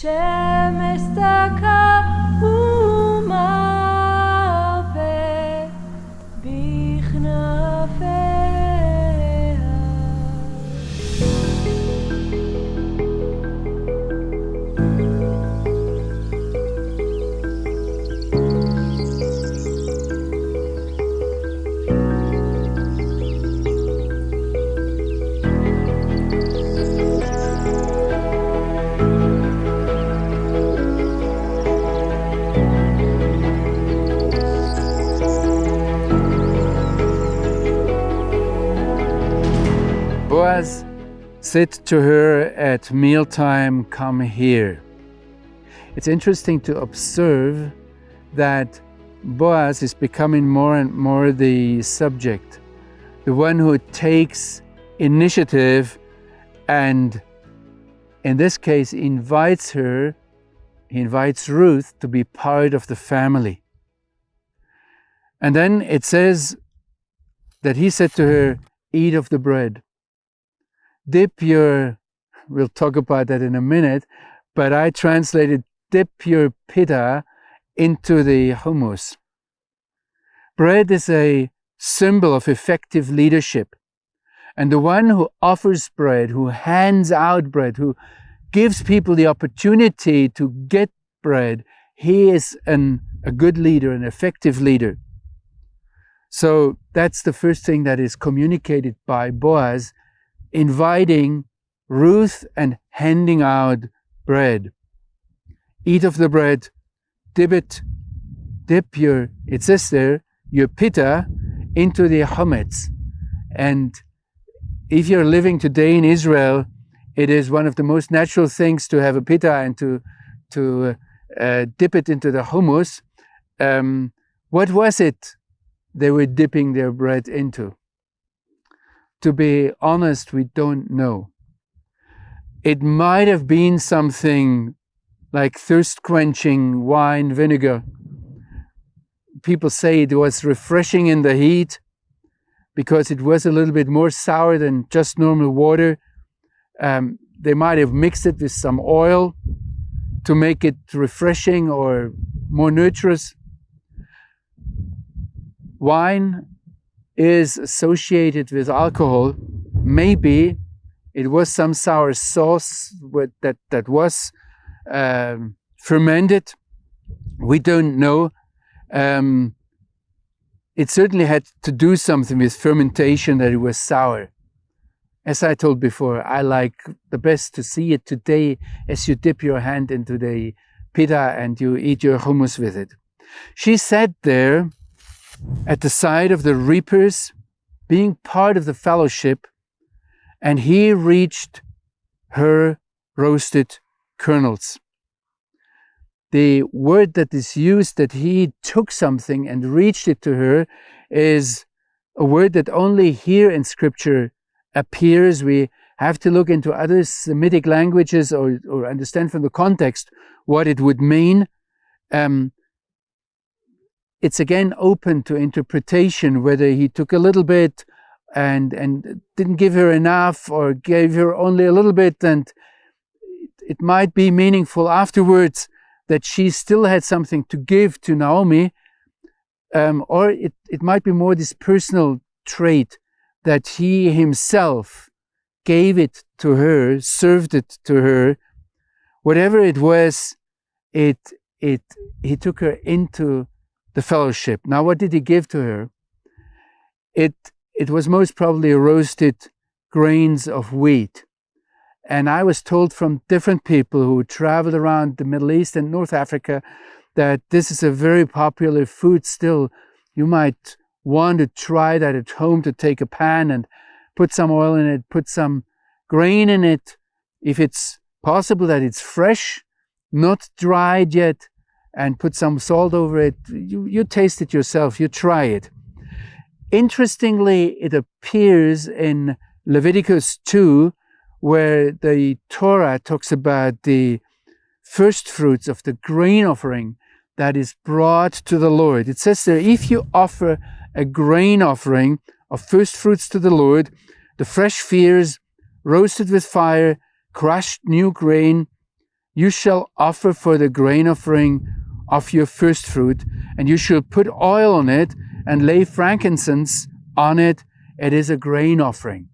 שמש דקה ומוות בכנפיה. Boas said to her at mealtime, "Come here." It's interesting to observe that Boas is becoming more and more the subject, the one who takes initiative and, in this case, he invites Ruth to be part of the family. And then it says that he said to her, "Eat of the bread. We'll talk about that in a minute, but I translated, dip your pita into the hummus." Bread is a symbol of effective leadership. And the one who offers bread, who hands out bread, who gives people the opportunity to get bread, he is a good leader, an effective leader. So that's the first thing that is communicated by Boas, inviting Ruth and handing out bread. Eat of the bread, it says there, your pita into the hummus. And if you're living today in Israel, it is one of the most natural things to have a pita and to dip it into the hummus. What was it they were dipping their bread into? To be honest, we don't know. It might have been something like thirst-quenching wine vinegar. People say it was refreshing in the heat because it was a little bit more sour than just normal water. They might have mixed it with some oil to make it refreshing or more nutritious. Wine is associated with alcohol. Maybe it was some sour sauce that was fermented. We don't know. It certainly had to do something with fermentation that it was sour. As I told before, I like the best to see it today as you dip your hand into the pita and you eat your hummus with it. She sat there at the side of the reapers, being part of the fellowship, and he reached her roasted kernels. The word that is used, that he took something and reached it to her, is a word that only here in Scripture appears. We have to look into other Semitic languages or understand from the context what it would mean. It's again open to interpretation, whether he took a little bit and didn't give her enough, or gave her only a little bit, and it might be meaningful afterwards that she still had something to give to Naomi, or it might be more this personal trait that he himself gave it to her, served it to her. Whatever it was, he took her into the fellowship. Now, what did he give to her? It was most probably roasted grains of wheat. And I was told from different people who traveled around the Middle East and North Africa that this is a very popular food still. You might want to try that at home, to take a pan and put some oil in it, put some grain in it. If it's possible that it's fresh, not dried yet, and put some salt over it. You taste it yourself, you try it. Interestingly, it appears in Leviticus 2, where the Torah talks about the first fruits of the grain offering that is brought to the Lord. It says there, if you offer a grain offering of first fruits to the Lord, the fresh fears, roasted with fire, crushed new grain, you shall offer for the grain offering of your first fruit, and you shall put oil on it and lay frankincense on it. It is a grain offering.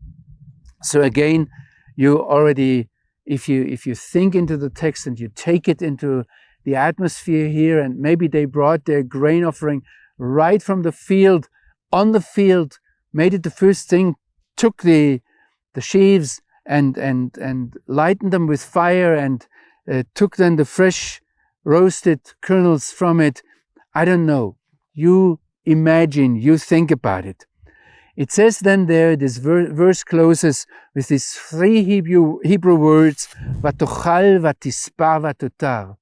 So again, you already, if you think into the text and you take it into the atmosphere here, and maybe they brought their grain offering right from the field, on the field, made it the first thing, took the sheaves and lightened them with fire, and took then the fresh roasted kernels from it. I don't know. You imagine, you think about it. It says then there, this verse closes with these three Hebrew words, vatochal, vatispa, vatotar.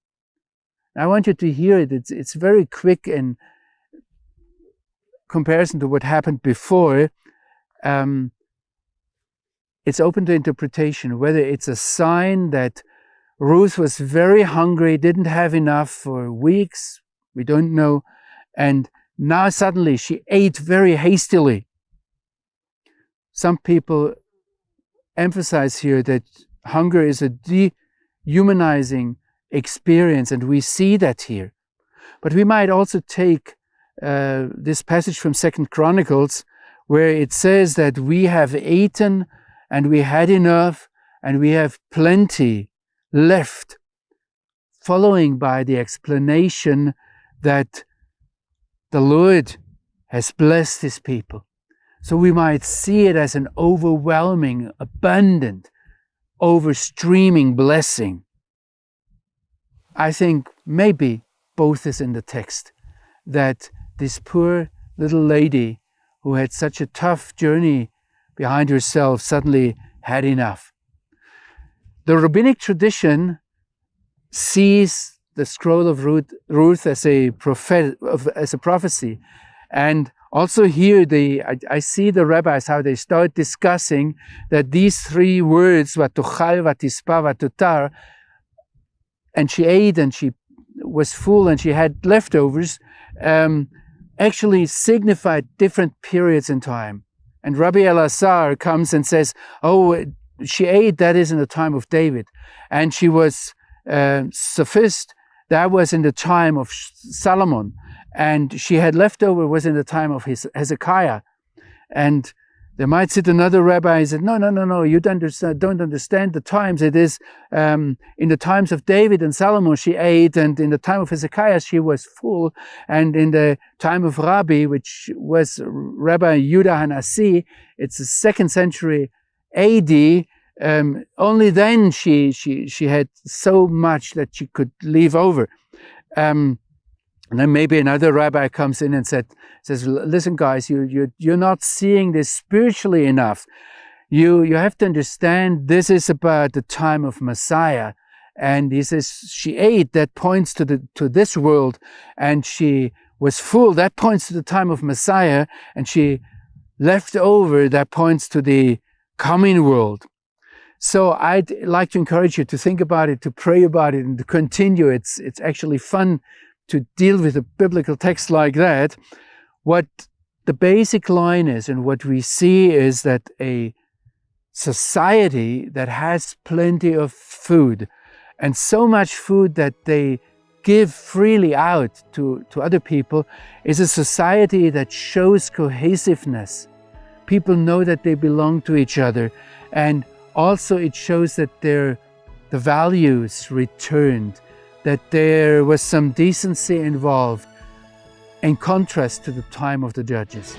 I want you to hear it. It's very quick in comparison to what happened before. It's open to interpretation, whether it's a sign that Ruth was very hungry, didn't have enough for weeks, we don't know, and now suddenly she ate very hastily. Some people emphasize here that hunger is a dehumanizing experience, and we see that here. But we might also take this passage from 2 Chronicles, where it says that we have eaten and we had enough and we have plenty left, following by the explanation that the Lord has blessed his people. So we might see it as an overwhelming, abundant, overstreaming blessing. I think maybe both is in the text, that this poor little lady who had such a tough journey behind herself suddenly had enough. The rabbinic tradition sees the scroll of Ruth as a prophecy, and also here I see the rabbis how they start discussing that these three words, vatochal, vatispa, vatotar, and she ate and she was full and she had leftovers, actually signified different periods in time. And Rabbi Elazar comes and says, oh, she ate, that is in the time of David. And she was sophist, that was in the time of Solomon. And she had leftover, was in the time of Hezekiah. And there might sit another rabbi and say, no, you don't understand the times. It is in the times of David and Solomon she ate, and in the time of Hezekiah she was full, and in the time of Rabbi, which was Rabbi Yehuda Hanasi, it's the 2nd century AD, only then she had so much that she could leave over. And then maybe another rabbi comes in and says, listen guys, you're not seeing this spiritually enough. You have to understand this is about the time of Messiah. And he says she ate, that points to this world, and she was full, that points to the time of Messiah, and she left over, that points to the coming world. So I'd like to encourage you to think about it, to pray about it, and to continue. It's actually fun to deal with a biblical text like that. What the basic line is, and what we see, is that a society that has plenty of food, and so much food that they give freely out to other people, is a society that shows cohesiveness. People know that they belong to each other, and also it shows that the values returned, that there was some decency involved, in contrast to the time of the judges.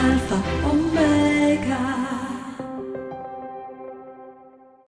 Alpha.